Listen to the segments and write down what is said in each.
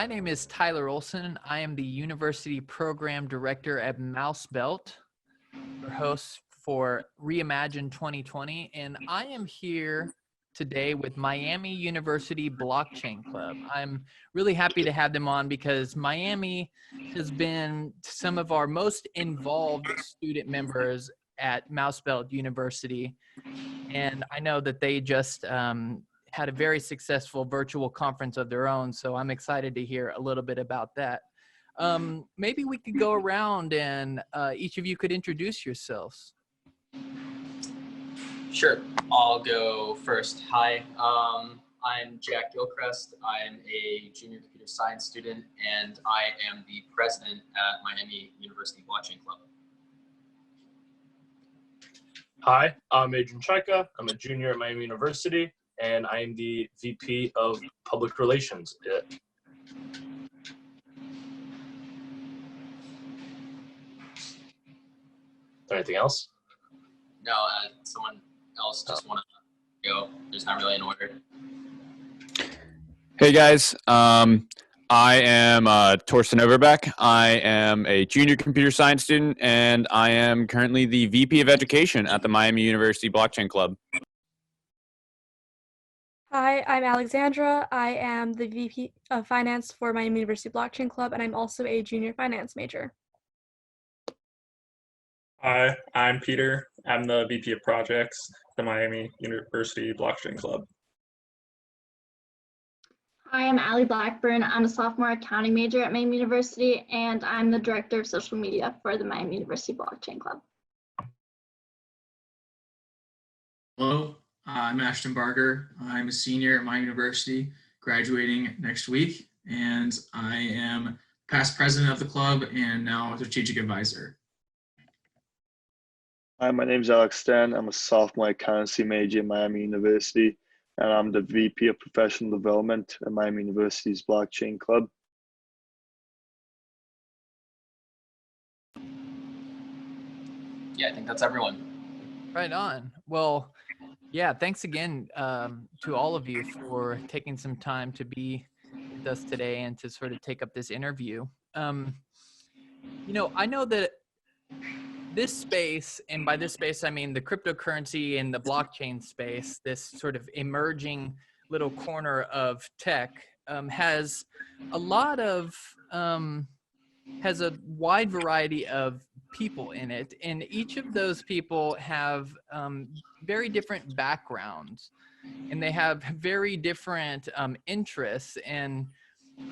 my name is Tyler Olsson. I am the University Program Director at MouseBelt, your host for REIMAGINE 2020, and I am here today with Miami University Blockchain Club. I'm really happy to have them on because Miami has been some of our most involved student members at MouseBelt University, and I know that they just had a very successful virtual conference of their own, so I'm excited to hear a little bit about that. Maybe we could go around and each of you could introduce yourselves. Sure, I'll go first. Hi, I'm Jack Gilchrist. I'm a junior computer science student, and I am the president at Miami University Blockchain Club. Hi, I'm Adrian Chaika. I'm a junior at Miami University, and I am the VP of Public Relations. Is there anything else? No, someone else just want to go. There's not really an order. Hey guys, I am Torsten Overbeck. I am a junior computer science student, and I am currently the VP of Education at the Miami University Blockchain Club. Hi, I'm Alexandra. I am the VP of Finance for Miami University Blockchain Club, and I'm also a junior finance major. Hi, I'm Peter. I'm the VP of Projects at the Miami University Blockchain Club. Hi, I'm Allie Blackburn. I'm a sophomore accounting major at Miami University, and I'm the director of social media for the Miami University Blockchain Club. Hello, I'm Ashton Barker. I'm a senior at my university, graduating next week, and I am past president of the club and now a strategic advisor. Hi, my name is Alex Stan. I'm a sophomore accountancy major at Miami University, and I'm the VP of Professional Development at Miami University's Blockchain Club. Yeah, I think that's everyone. Right on. Well, yeah, thanks again to all of you for taking some time to be with us today and to sort of take up this interview. You know, I know that this space, and by this space, I mean the cryptocurrency and the blockchain space, this sort of emerging little corner of tech, has a lot of, has a wide variety of people in it. And each of those people have very different backgrounds, and they have very different interests. And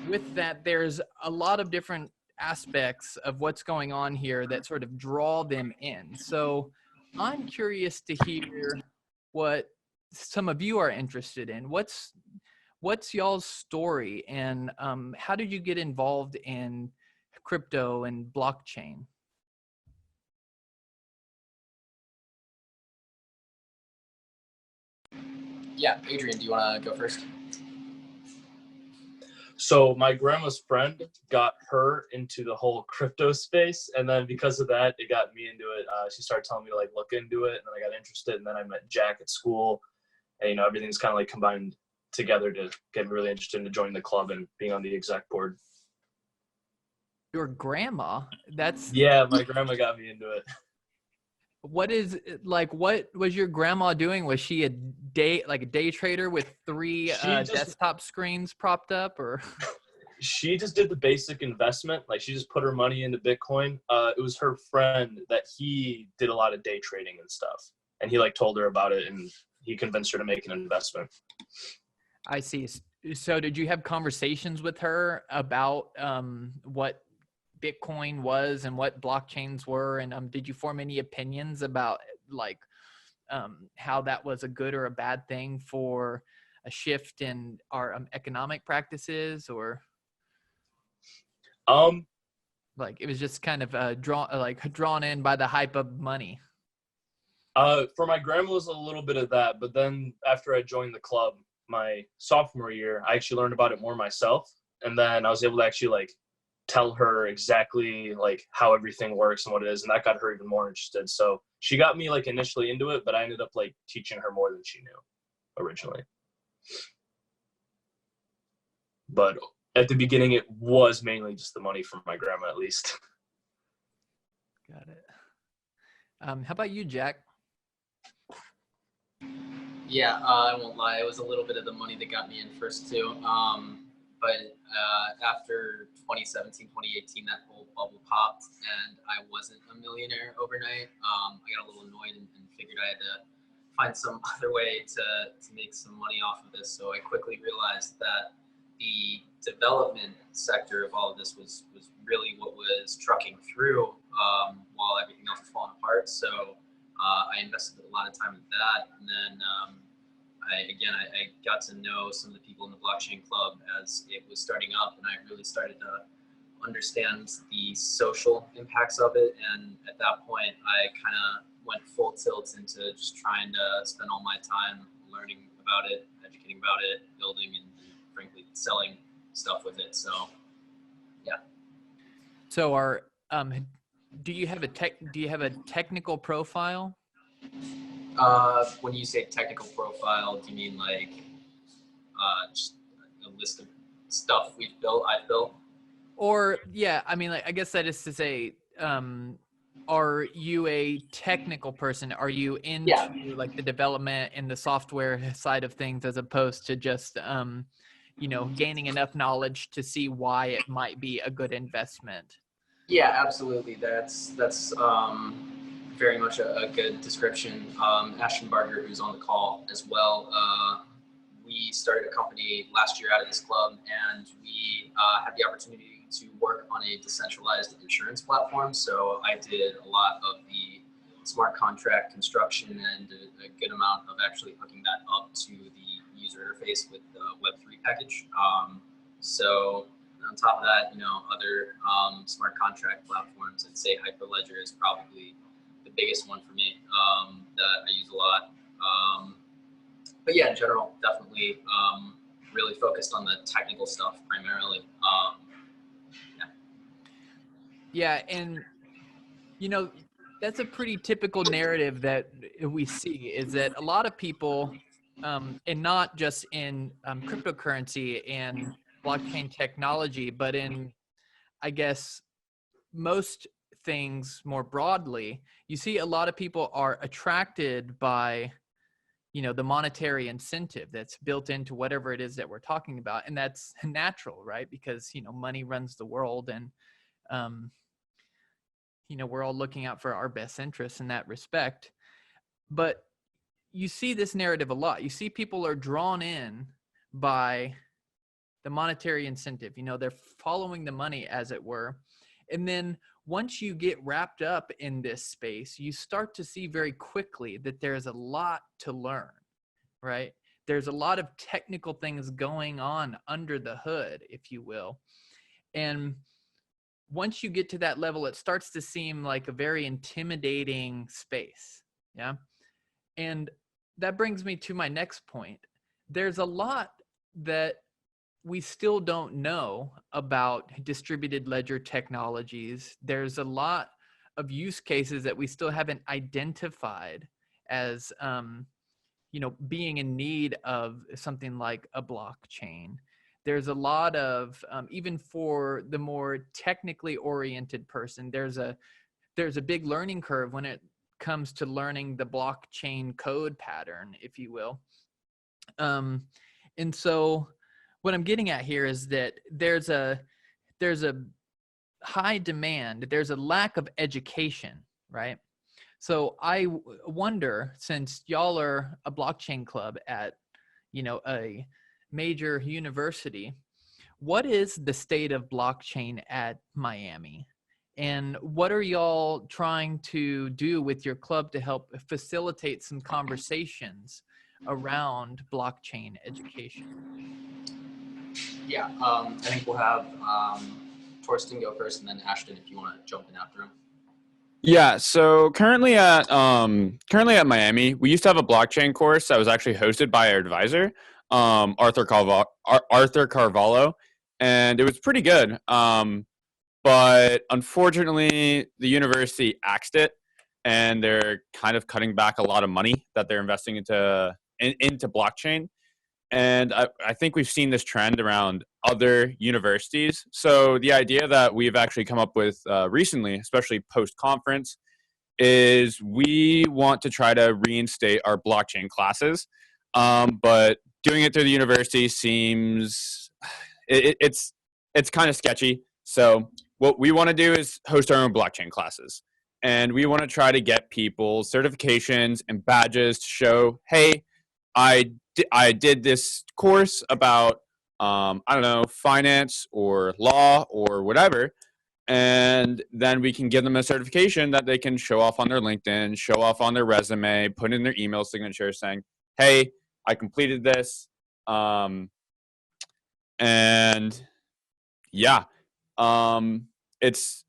with that, there's a lot of different aspects of what's going on here that sort of draw them in. So I'm curious to hear what some of you are interested in. What's y'all's story, and how did you get involved in crypto and blockchain? Yeah, Adrian, do you want to go first? So my grandma's friend got her into the whole crypto space, and then because of that, it got me into it. She started telling me to like look into it, and then I got interested, and then I met Jack at school, and you know, everything's kind of like combined together to get me really interested in joining the club and being on the exec board. Your grandma? That's... Yeah, my grandma got me into it. What was your grandma doing? Was she a day trader with three desktop screens propped up, or? She just did the basic investment. Like, she just put her money into Bitcoin. It was her friend that he did a lot of day trading and stuff, and he like told her about it, and he convinced her to make an investment. I see. So did you have conversations with her about what Bitcoin was and what blockchains were, and did you form any opinions about like how that was a good or a bad thing for a shift in our economic practices, or like it was just kind of drawn in by the hype of money? For my grandma, was a little bit of that, but then after I joined the club my sophomore year, I actually learned about it more myself, and then I was able to actually like tell her exactly like how everything works and what it is, and that got her even more interested. So she got me like initially into it, but I ended up like teaching her more than she knew originally. But at the beginning, it was mainly just the money from my grandma, at least. Got it. How about you, Jack? Yeah, I won't lie. It was a little bit of the money that got me in first too. But after 2017, 2018, that whole bubble popped, and I wasn't a millionaire overnight. I got a little annoyed and figured I had to find some other way to make some money off of this. So I quickly realized that the development sector of all of this was really what was trucking through while everything else was falling apart. So I invested a lot of time in that, and then I got to know some of the people in the blockchain club as it was starting up, and I really started to understand the social impacts of it. And at that point, I kind of went full tilt into just trying to spend all my time learning about it, educating about it, building, and frankly selling stuff with it. So, yeah. So do you have a technical profile? When you say technical profile, do you mean like just a list of stuff I've built? Or yeah, I mean, like, I guess that is to say, are you a technical person? Are you into like the development and the software side of things, as opposed to just gaining enough knowledge to see why it might be a good investment? Yeah, absolutely. That's very much a good description. Ashton Barger, who's on the call as well, we started a company last year out of this club, and we had the opportunity to work on a decentralized insurance platform. So I did a lot of the smart contract construction and a good amount of actually hooking that up to the user interface with the Web3 package. So on top of that, other smart contract platforms, I'd say Hyperledger is probably the biggest one for me that I use a lot. But yeah, in general, definitely really focused on the technical stuff primarily. Yeah, and that's a pretty typical narrative that we see, is that a lot of people, and not just in cryptocurrency and blockchain technology, but in, I guess, most things more broadly, you see a lot of people are attracted by the monetary incentive that's built into whatever it is that we're talking about. And that's natural, right? Because money runs the world, and we're all looking out for our best interests in that respect. But you see this narrative a lot. You see people are drawn in by the monetary incentive. They're following the money, as it were. And then once you get wrapped up in this space, you start to see very quickly that there's a lot to learn, right? There's a lot of technical things going on under the hood, if you will. And once you get to that level, it starts to seem like a very intimidating space. Yeah. And that brings me to my next point. There's a lot that we still don't know about distributed ledger technologies. There's a lot of use cases that we still haven't identified as, being in need of something like a blockchain. There's a lot of, even for the more technically oriented person, there's a big learning curve when it comes to learning the blockchain code pattern, if you will. And so what I'm getting at here is that there's a high demand, there's a lack of education, right? So I wonder, since y'all are a blockchain club at, a major university, what is the state of blockchain at Miami? And what are y'all trying to do with your club to help facilitate some conversations around blockchain education? Yeah, I think we'll have Torsten go first, and then Ashton, if you want to jump in after him. Yeah, so currently at Miami, we used to have a blockchain course that was actually hosted by our advisor, Arthur Carvalho, and it was pretty good. But unfortunately, the university axed it, and they're kind of cutting back a lot of money that they're investing into blockchain. And I think we've seen this trend around other universities. So the idea that we've actually come up with recently, especially post-conference, is we want to try to reinstate our blockchain classes. But doing it through the university seems, it's kind of sketchy. So what we want to do is host our own blockchain classes. And we want to try to get people certifications and badges to show, hey, I did this course about, I don't know, finance or law or whatever. And then we can give them a certification that they can show off on their LinkedIn, show off on their resume, put in their email signature saying, hey, I completed this. And yeah, it's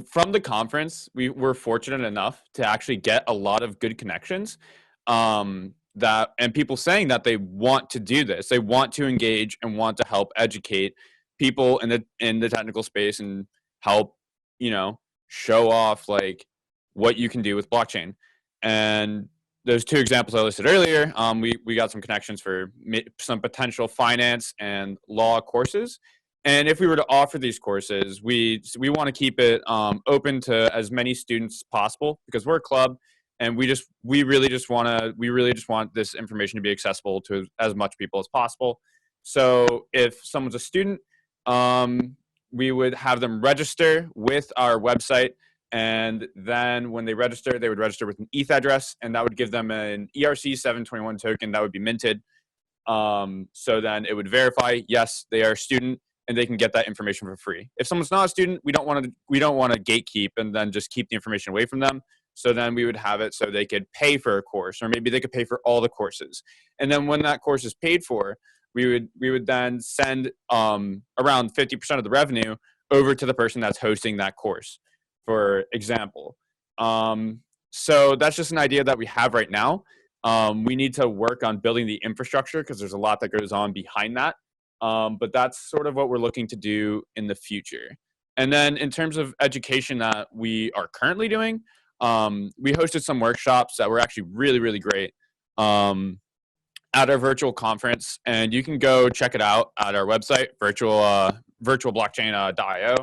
from the conference, we were fortunate enough to actually get a lot of good connections. And people saying that they want to do this, they want to engage and want to help educate people in the technical space and help, show off like what you can do with blockchain. And those two examples I listed earlier, we got some connections for some potential finance and law courses. And if we were to offer these courses, we want to keep it open to as many students as possible, because we're a club. And we really just want this information to be accessible to as much people as possible. So if someone's a student, we would have them register with our website. And then when they register, they would register with an ETH address, and that would give them an ERC 721 token that would be minted. So then it would verify, yes, they are a student, and they can get that information for free. If someone's not a student, we don't want to gatekeep and then just keep the information away from them. So then we would have it so they could pay for a course, or maybe they could pay for all the courses. And then when that course is paid for, we would then send around 50% of the revenue over to the person that's hosting that course, for example. So that's just an idea that we have right now. We need to work on building the infrastructure, because there's a lot that goes on behind that. But that's sort of what we're looking to do in the future. And then in terms of education that we are currently doing, we hosted some workshops that were actually really, really great at our virtual conference. And you can go check it out at our website, virtualblockchain.io.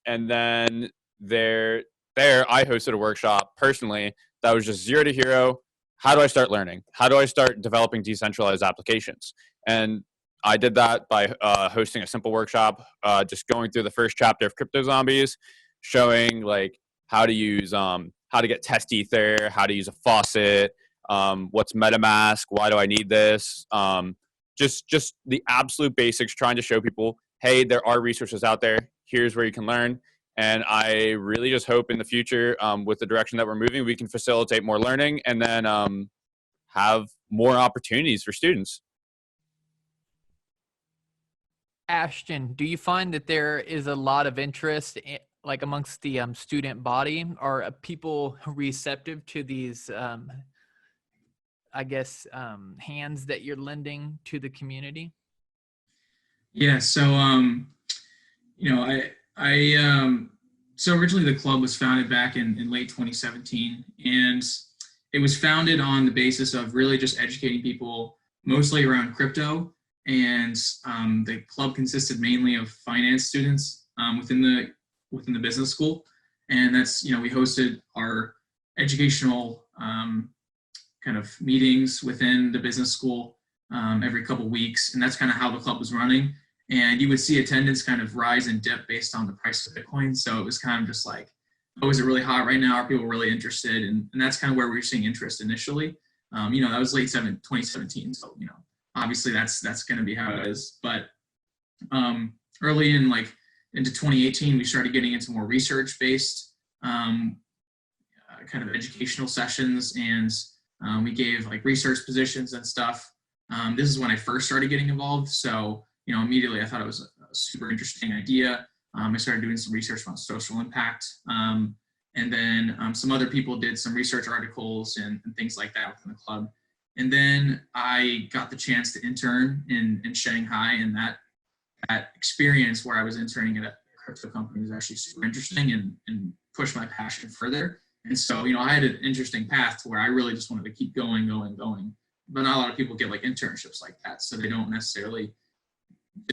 And then there I hosted a workshop personally that was just 0 to hero. How do I start learning? How do I start developing decentralized applications? And I did that by hosting a simple workshop, just going through the first chapter of Crypto Zombies, showing like how to use, how to get test ether, how to use a faucet, what's MetaMask, why do I need this? Just the absolute basics, trying to show people, hey, there are resources out there. Here's where you can learn. And I really just hope in the future, with the direction that we're moving, we can facilitate more learning and then have more opportunities for students. Ashton, do you find that there is a lot of interest like amongst the student body? Are people receptive to these, hands that you're lending to the community? Yeah, so so originally the club was founded back in late 2017, and it was founded on the basis of really just educating people mostly around crypto. And the club consisted mainly of finance students within the business school. And that's, we hosted our educational kind of meetings within the business school every couple weeks. And that's kind of how the club was running. And you would see attendance kind of rise and dip based on the price of Bitcoin. So it was kind of just like, oh, is it really hot right now? Are people really interested? And that's kind of where we were seeing interest initially. That was late 2017. So, obviously that's going to be how it is. But early into 2018, we started getting into more research-based kind of educational sessions, and we gave like research positions and stuff. This is when I first started getting involved. So, immediately I thought it was a super interesting idea. I started doing some research on social impact. And then some other people did some research articles and things like that within the club. And then I got the chance to intern in Shanghai, and that experience where I was interning at a crypto company was actually super interesting and pushed my passion further. And so, I had an interesting path to where I really just wanted to keep going. but not a lot of people get like internships like that, so they don't necessarily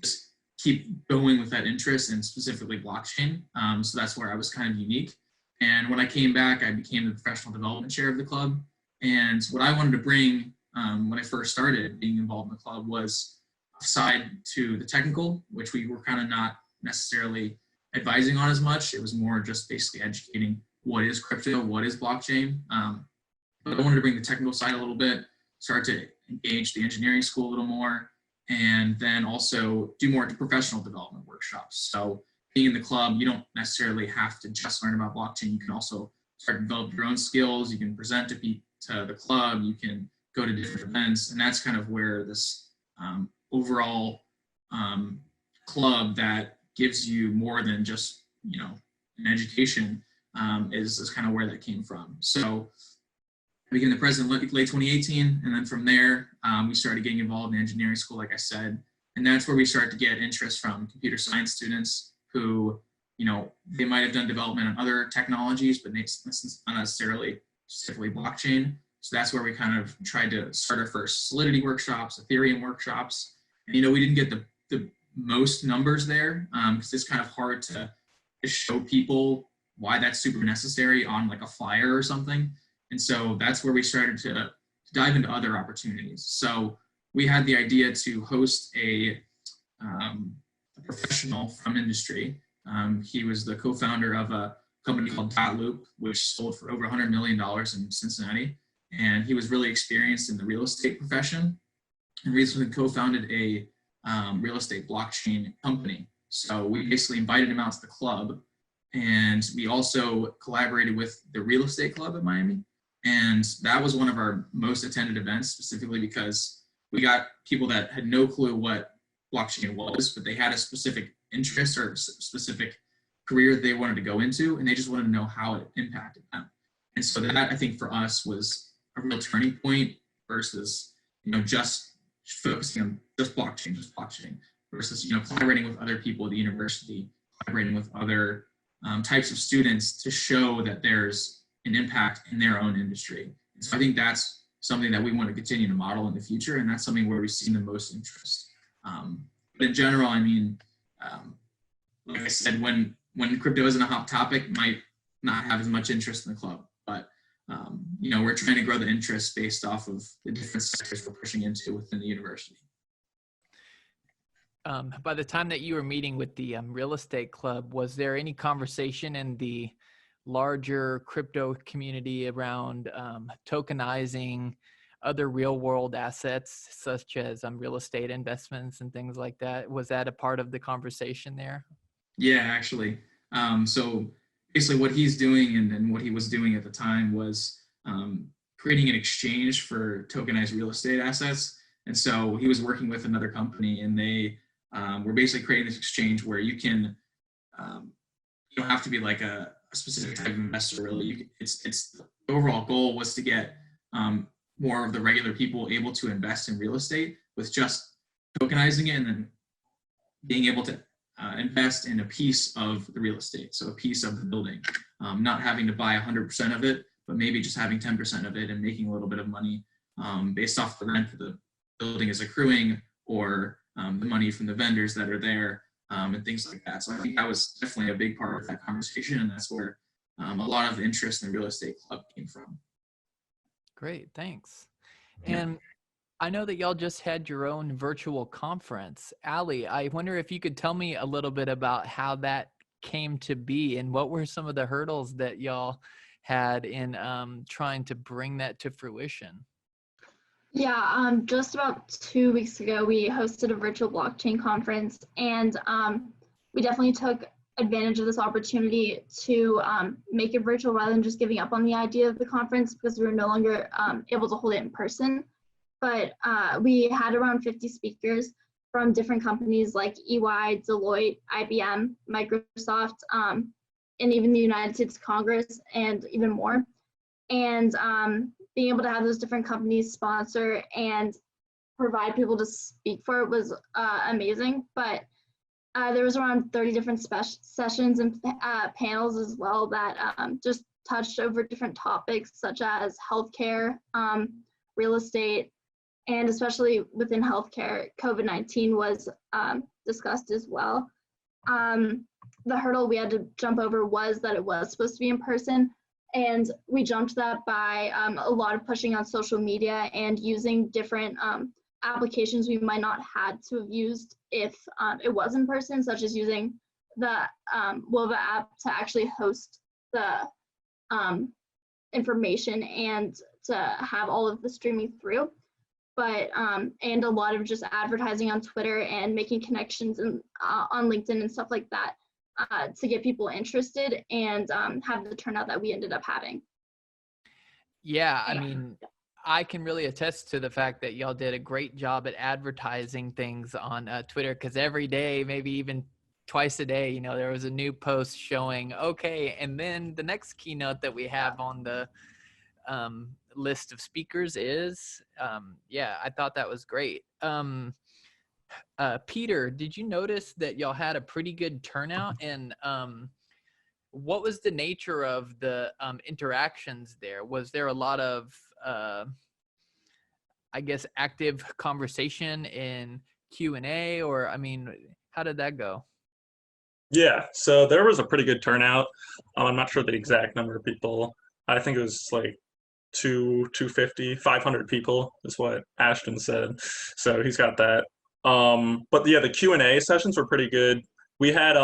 just keep going with that interest in specifically blockchain. So that's where I was kind of unique. And when I came back, I became the professional development chair of the club. And what I wanted to bring when I first started being involved in the club was a side to the technical, which we were kind of not necessarily advising on as much. It was more just basically educating what is crypto, what is blockchain. But I wanted to bring the technical side a little bit, start to engage the engineering school a little more, and then also do more professional development workshops. So being in the club, you don't necessarily have to just learn about blockchain. You can also start to develop your own skills. You can present to the club. You can go to different events. And that's kind of where this overall club that gives you more than just, an education is kind of where that came from. So I became the president late 2018. And then from there, we started getting involved in engineering school, like I said. And that's where we started to get interest from computer science students who, they might have done development on other technologies, but not necessarily specifically blockchain. So that's where we kind of tried to start our first Solidity workshops, Ethereum workshops. And, we didn't get the most numbers there because it's kind of hard to show people why that's super necessary on like a flyer or something. And so that's where we started to dive into other opportunities. So we had the idea to host a professional from industry. He was the co-founder of a company called Loop, which sold for over $100 million in Cincinnati. And he was really experienced in the real estate profession and recently co-founded a real estate blockchain company. So we basically invited him out to the club, and we also collaborated with the real estate club at Miami. And that was one of our most attended events, specifically because we got people that had no clue what blockchain was, but they had a specific interest or specific career that they wanted to go into, and they just wanted to know how it impacted them. And so that, I think, for us was a real turning point versus, just focusing on just blockchain, versus, collaborating with other people at the university, collaborating with other types of students to show that there's an impact in their own industry. So I think that's something that we want to continue to model in the future, and that's something where we've seen the most interest. But in general, like I said, when crypto isn't a hot topic, might not have as much interest in the club. But we're trying to grow the interest based off of the different sectors we're pushing into within the university. By the time that you were meeting with the real estate club, was there any conversation in the larger crypto community around tokenizing other real world assets, such as real estate investments and things like that? Was that a part of the conversation there? Yeah, actually. So basically what he's doing and what he was doing at the time was creating an exchange for tokenized real estate assets. And so he was working with another company, and they were basically creating this exchange where you can, you don't have to be like a specific type of investor, really. It's the overall goal was to get more of the regular people able to invest in real estate with just tokenizing it and then being able to invest in a piece of the real estate, so a piece of the building, not having to buy 100% of it, but maybe just having 10% of it and making a little bit of money based off the rent that the building is accruing, or the money from the vendors that are there, and things like that. So I think that was definitely a big part of that conversation, and that's where a lot of the interest in the real estate club came from. Great, thanks. And I know that y'all just had your own virtual conference. Allie, I wonder if you could tell me a little bit about how that came to be and what were some of the hurdles that y'all had in trying to bring that to fruition. Yeah, just about 2 weeks ago, we hosted a virtual blockchain conference, and we definitely took advantage of this opportunity to make it virtual rather than just giving up on the idea of the conference, because we were no longer able to hold it in person. But we had around 50 speakers from different companies like EY, Deloitte, IBM, Microsoft, and even the United States Congress, and even more. And being able to have those different companies sponsor and provide people to speak for it was amazing. But there was around 30 different sessions and panels as well that just touched over different topics such as healthcare, real estate, and especially within healthcare, COVID-19 was discussed as well. The hurdle we had to jump over was that it was supposed to be in person, and we jumped that by a lot of pushing on social media and using different applications we might not had to have used if it was in person, such as using the WOVA app to actually host the information and to have all of the streaming through. But and a lot of just advertising on Twitter and making connections and on LinkedIn and stuff like that to get people interested and have the turnout that we ended up having. Yeah, I mean, I can really attest to the fact that y'all did a great job at advertising things on Twitter, because every day, maybe even twice a day, you know, there was a new post showing, okay, and then the next keynote that we have on the list of speakers is, yeah, I thought that was great. Peter, did you notice that y'all had a pretty good turnout, and what was the nature of the interactions there? Was there a lot of, I guess, active conversation in Q&A, or, I mean, how did that go? Yeah, so there was a pretty good turnout. I'm not sure the exact number of people. I think it was like 250, 500 people is what Ashton said. So he's got that. But yeah, the Q&A sessions were pretty good. We had,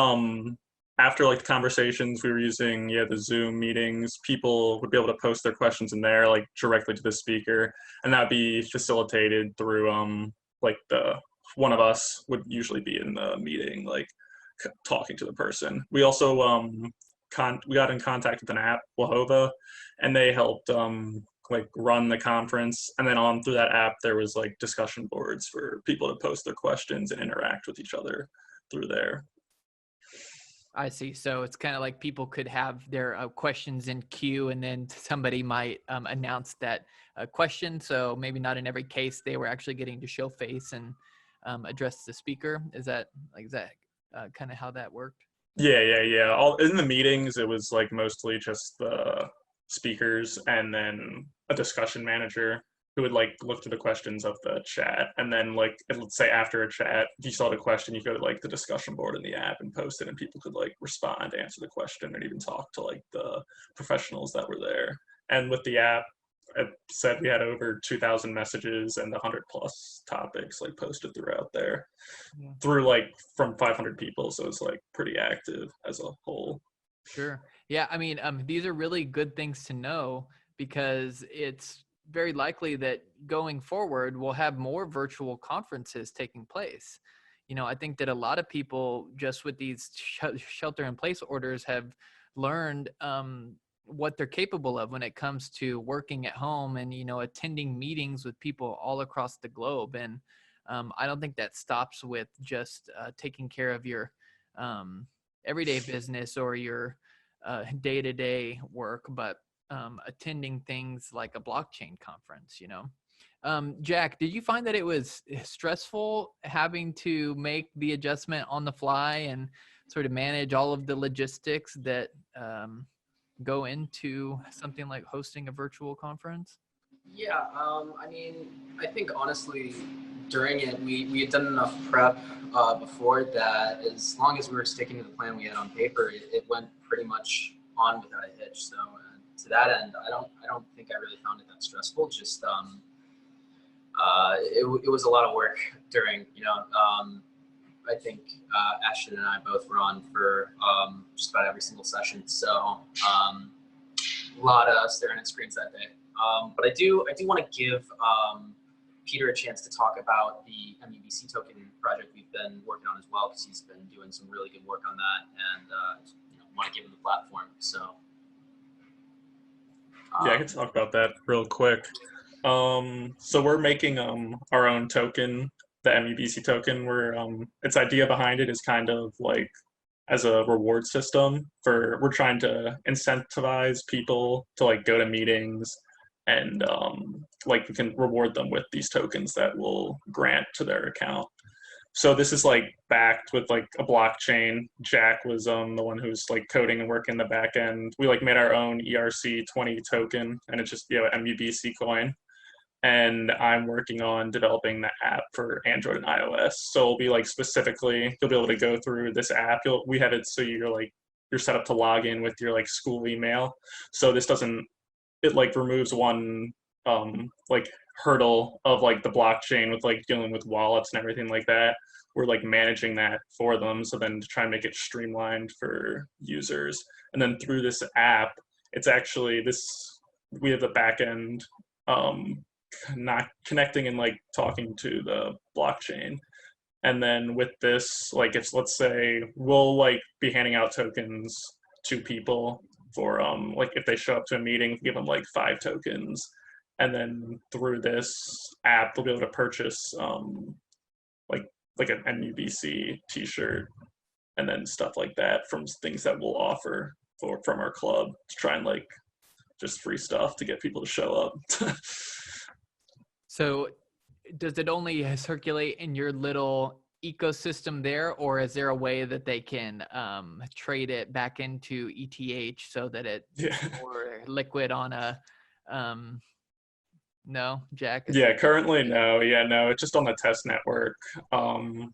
after like the conversations, we were using, the Zoom meetings. People would be able to post their questions in there, like directly to the speaker. And that'd be facilitated through, like one of us would usually be in the meeting, like talking to the person. We also, we got in contact with an app, Wahova, and they helped like run the conference. And then on through that app, there was like discussion boards for people to post their questions and interact with each other through there. I see. So it's kind of like people could have their questions in queue, and then somebody might announce that question. So maybe not in every case they were actually getting to show face and address the speaker. Is that kind of how that worked? Yeah. All in the meetings, it was like mostly just the speakers and then a discussion manager who would like look to the questions of the chat. And then like, let's say after a chat, if you saw the question, you go to like the discussion board in the app and post it, and people could like respond, answer the question, and even talk to like the professionals that were there. And with the app, it said we had over 2,000 messages and 100 plus topics like posted throughout there through like from 500 people. So it's like pretty active as a whole. Sure. Yeah. I mean, these are really good things to know, because it's very likely that going forward, we'll have more virtual conferences taking place. You know, I think that a lot of people just with these shelter in place orders have learned what they're capable of when it comes to working at home and, you know, attending meetings with people all across the globe. And I don't think that stops with just taking care of your everyday business or your day-to-day work, but attending things like a blockchain conference, you know. Jack, did you find that it was stressful having to make the adjustment on the fly and sort of manage all of the logistics that go into something like hosting a virtual conference? Yeah, I mean, I think honestly, during it, we had done enough prep before that as long as we were sticking to the plan we had on paper, it went pretty much on without a hitch. So to that end, I don't think I really found it that stressful. Just it was a lot of work during, you know, I think Ashton and I both were on for just about every single session. So a lot of staring at screens that day. But I do want to give Peter a chance to talk about the Mbbc Token project we've been working on as well, because he's been doing some really good work on that, and you know, want to give him the platform. So yeah, I can talk about that real quick. So we're making our own token, the Mbbc token. Where its idea behind it is kind of like as a reward system for, we're trying to incentivize people to like go to meetings, and like we can reward them with these tokens that will grant to their account. So this is like backed with like a blockchain. Jack was the one who's like coding and working the back end. We like made our own ERC20 token, and it's just, you know, Mbbc coin. and I'm working on developing the app for Android and iOS. So it'll be like specifically, you'll be able to go through this app. We have it so you're set up to log in with your like school email. So this doesn't, it like removes one like hurdle of like the blockchain with like dealing with wallets and everything like that. We're like managing that for them. So then to try and make it streamlined for users. And then through this app, it's actually we have the back end not connecting and like talking to the blockchain. And then with this, like if let's say we'll like be handing out tokens to people for like if they show up to a meeting, give them like 5 tokens. And then through this app, they'll be able to purchase like an MUBC t-shirt and then stuff like that from things that we'll offer from our club to try and like just free stuff to get people to show up. So does it only circulate in your little ecosystem there, or is there a way that they can trade it back into ETH so that it's more liquid on a no, Jack? Yeah, currently no. Yeah, no, it's just on the test network.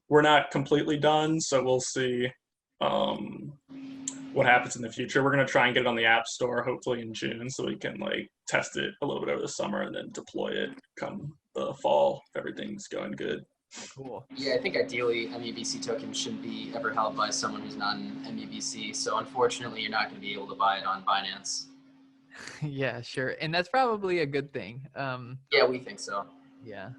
We're not completely done, so we'll see what happens in the future. We're gonna try and get it on the App Store hopefully in June, so we can like test it a little bit over the summer and then deploy it come the fall if everything's going good. Cool. Yeah, I think ideally Mbbc token shouldn't be ever held by someone who's not an Mbbc. So unfortunately, you're not going to be able to buy it on Binance. Yeah, sure. And that's probably a good thing. Yeah, we think so. Yeah.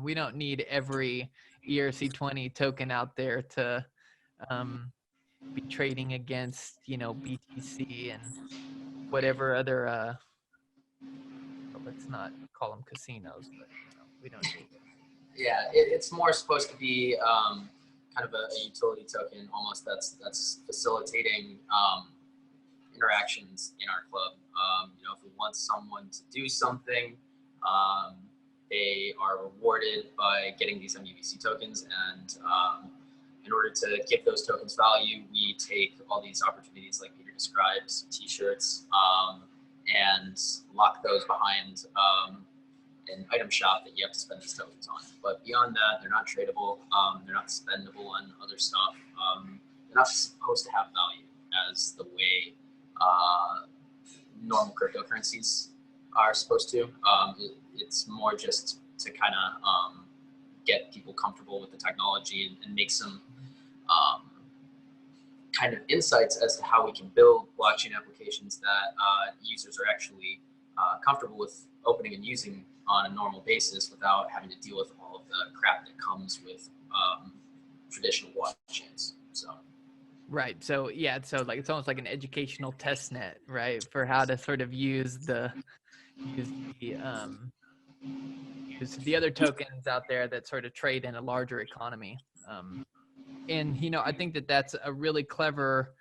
We don't need every ERC20 token out there to be trading against, BTC and whatever other, well, let's not call them casinos, but we don't need it. Yeah, it's more supposed to be kind of a utility token almost that's facilitating interactions in our club. If we want someone to do something, they are rewarded by getting these MUBC tokens, and in order to give those tokens value, we take all these opportunities like Peter described, t-shirts, and lock those behind an item shop that you have to spend these tokens on. But beyond that, they're not tradable, they're not spendable on other stuff, they're not supposed to have value as the way normal cryptocurrencies are supposed to. It's more just to kind of get people comfortable with the technology and make some kind of insights as to how we can build blockchain applications that users are actually comfortable with opening and using on a normal basis without having to deal with all of the crap that comes with traditional blockchains. So. Right. So yeah. So like it's almost like an educational test net, right, for how to sort of use the other tokens out there that sort of trade in a larger economy. And I think that that's a really clever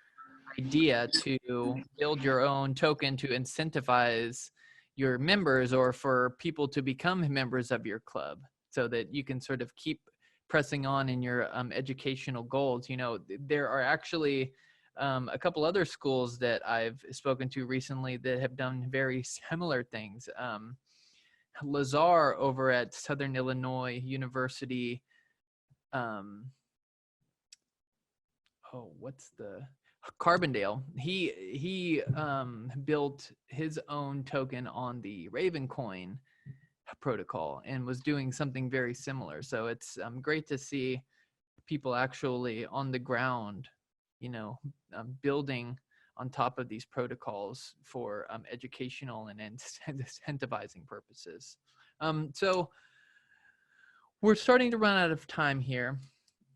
idea to build your own token to incentivize your members or for people to become members of your club so that you can sort of keep pressing on in your educational goals. There are actually a couple other schools that I've spoken to recently that have done very similar things. Lazar over at Southern Illinois University, Carbondale, he built his own token on the Ravencoin protocol and was doing something very similar. So it's great to see people actually on the ground, building on top of these protocols for educational and incentivizing purposes. So we're starting to run out of time here.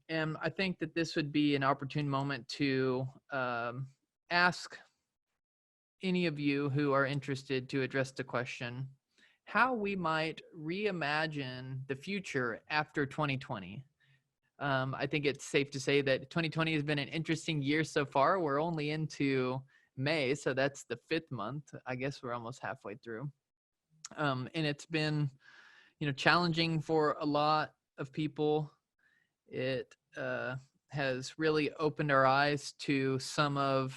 And I think that this would be an opportune moment to ask any of you who are interested to address the question, how we might reimagine the future after 2020. I think it's safe to say that 2020 has been an interesting year so far. We're only into May, so that's the 5th month. I guess we're almost halfway through. And it's been, challenging for a lot of people. It has really opened our eyes to some of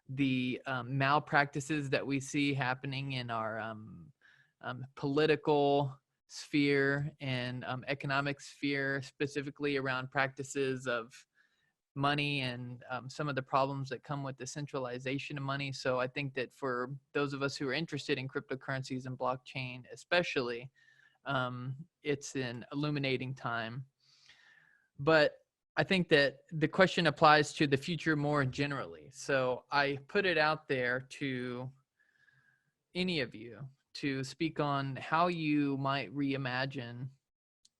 the malpractices that we see happening in our political sphere and economic sphere, specifically around practices of money and some of the problems that come with the centralization of money. So I think that for those of us who are interested in cryptocurrencies and blockchain especially, it's an illuminating time. But I think that the question applies to the future more generally. So I put it out there to any of you to speak on how you might reimagine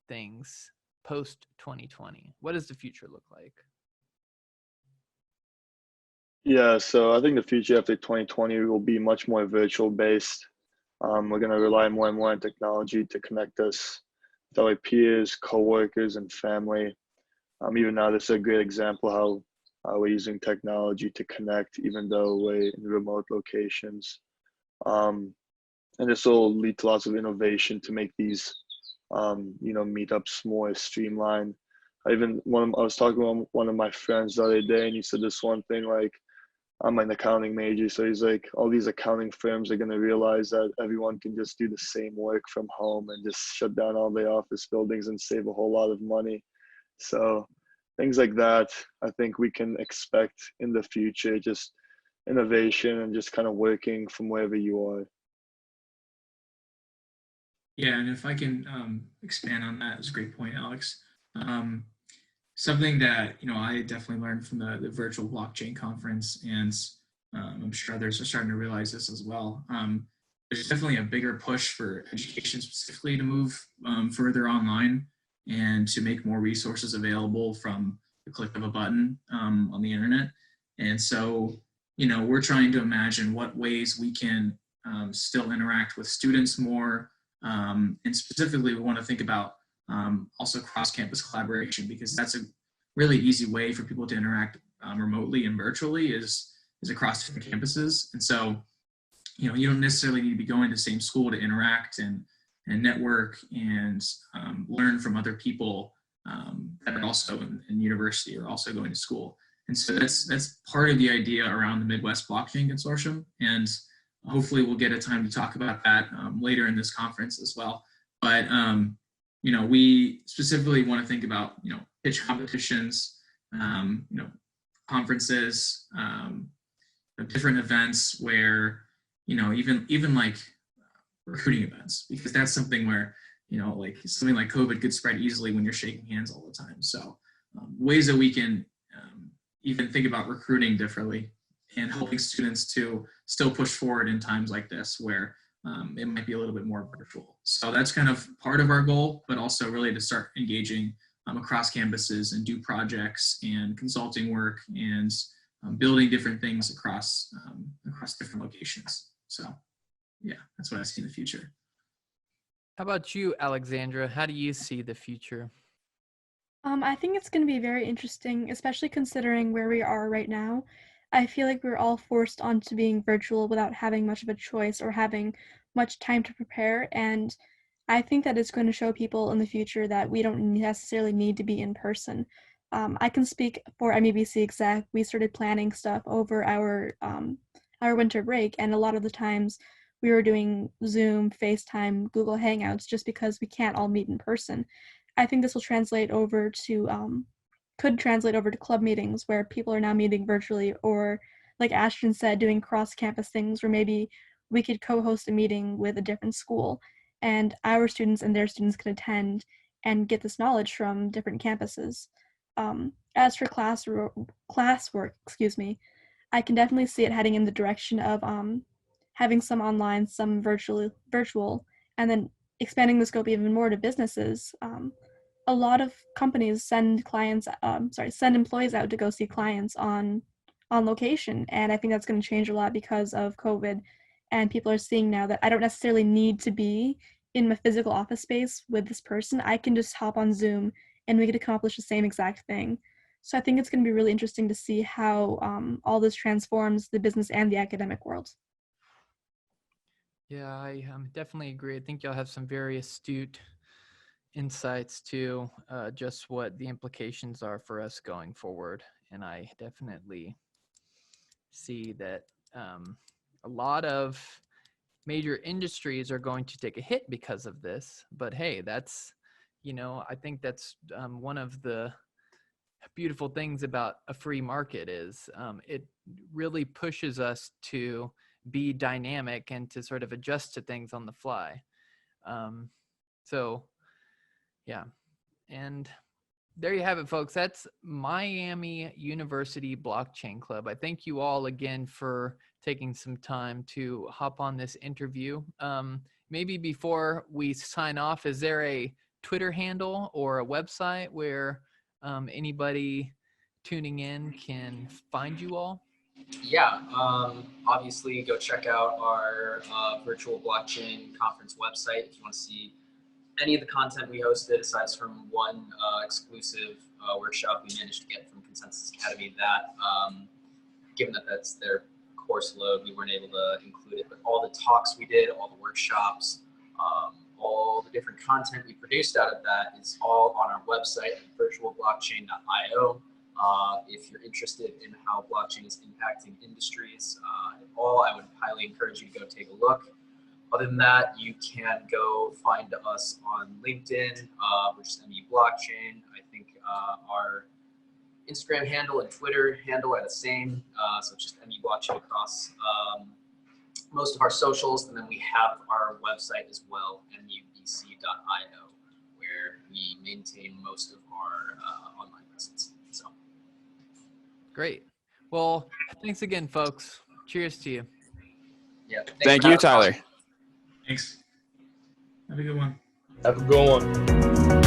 things post 2020. What does the future look like? Yeah, so I think the future after 2020 will be much more virtual based. We're going to rely more and more on technology to connect us with our peers, coworkers, and family. Even now, this is a great example how we're using technology to connect, even though we're in remote locations. And this will lead to lots of innovation to make these, meetups more streamlined. I was talking with one of my friends the other day, and he said this one thing like, I'm an accounting major, so he's like, all these accounting firms are going to realize that everyone can just do the same work from home and just shut down all the office buildings and save a whole lot of money. So things like that, I think we can expect in the future, just innovation and just kind of working from wherever you are. Yeah, and if I can expand on that, it's a great point, Alex. Something that I definitely learned from the virtual blockchain conference, and I'm sure others are starting to realize this as well. There's definitely a bigger push for education specifically to move further online and to make more resources available from the click of a button on the internet. And so, we're trying to imagine what ways we can still interact with students more. And specifically, we want to think about also cross-campus collaboration, because that's a really easy way for people to interact remotely and virtually is across different campuses. And so, you don't necessarily need to be going to the same school to interact and network and learn from other people that are also in university or also going to school. And so that's part of the idea around the Midwest Blockchain Consortium. And hopefully we'll get a time to talk about that later in this conference as well. But we specifically want to think about pitch competitions, conferences, different events where even like recruiting events, because that's something where like something like COVID could spread easily when you're shaking hands all the time. So ways that we can even think about recruiting differently and helping students to still push forward in times like this where it might be a little bit more virtual. So that's kind of part of our goal, but also really to start engaging across campuses and do projects and consulting work and building different things across different locations. So yeah, that's what I see in the future. How about you, Alexandra? How do you see the future? I think it's going to be very interesting, especially considering where we are right now. I feel like we're all forced onto being virtual without having much of a choice or having much time to prepare. And I think that it's going to show people in the future that we don't necessarily need to be in person. I can speak for Mbbc exec. We started planning stuff over our winter break, and a lot of the times we were doing Zoom, FaceTime, Google Hangouts just because we can't all meet in person. I think this will translate over to could translate over to club meetings where people are now meeting virtually, or like Ashton said, doing cross-campus things where maybe we could co-host a meeting with a different school and our students and their students can attend and get this knowledge from different campuses. As for classwork, I can definitely see it heading in the direction of having some online, some virtual, and then expanding the scope even more to businesses. A lot of companies send employees out to go see clients on location, and I think that's going to change a lot because of COVID. And people are seeing now that I don't necessarily need to be in my physical office space with this person. I can just hop on Zoom and we could accomplish the same exact thing. So I think it's going to be really interesting to see how all this transforms the business and the academic world. Yeah, I definitely agree. I think y'all have some very astute insights to just what the implications are for us going forward. And I definitely see that a lot of major industries are going to take a hit because of this. But hey, that's, I think that's one of the beautiful things about a free market is it really pushes us to be dynamic and to sort of adjust to things on the fly. So yeah, and there you have it, folks. That's Miami University Blockchain Club. I thank you all again for taking some time to hop on this interview. Maybe before we sign off, is there a Twitter handle or a website where anybody tuning in can find you all? Yeah, obviously go check out our virtual blockchain conference website if you want to see any of the content we hosted, aside from one exclusive workshop we managed to get from Consensus Academy that, given that that's their course load, we weren't able to include it. But all the talks we did, all the workshops, all the different content we produced out of that is all on our website at virtualblockchain.io. If you're interested in how blockchain is impacting industries at all, I would highly encourage you to go take a look. Other than that, you can go find us on LinkedIn, which is ME Blockchain. I think our Instagram handle and Twitter handle are the same, so it's just ME Blockchain across most of our socials. And then we have our website as well, mubc.io, where we maintain most of our online presence. So, great. Well, thanks again, folks. Cheers to you. yeah. thanks Thank for you, having us. Tyler. Thanks. Have a good one. Have a good one.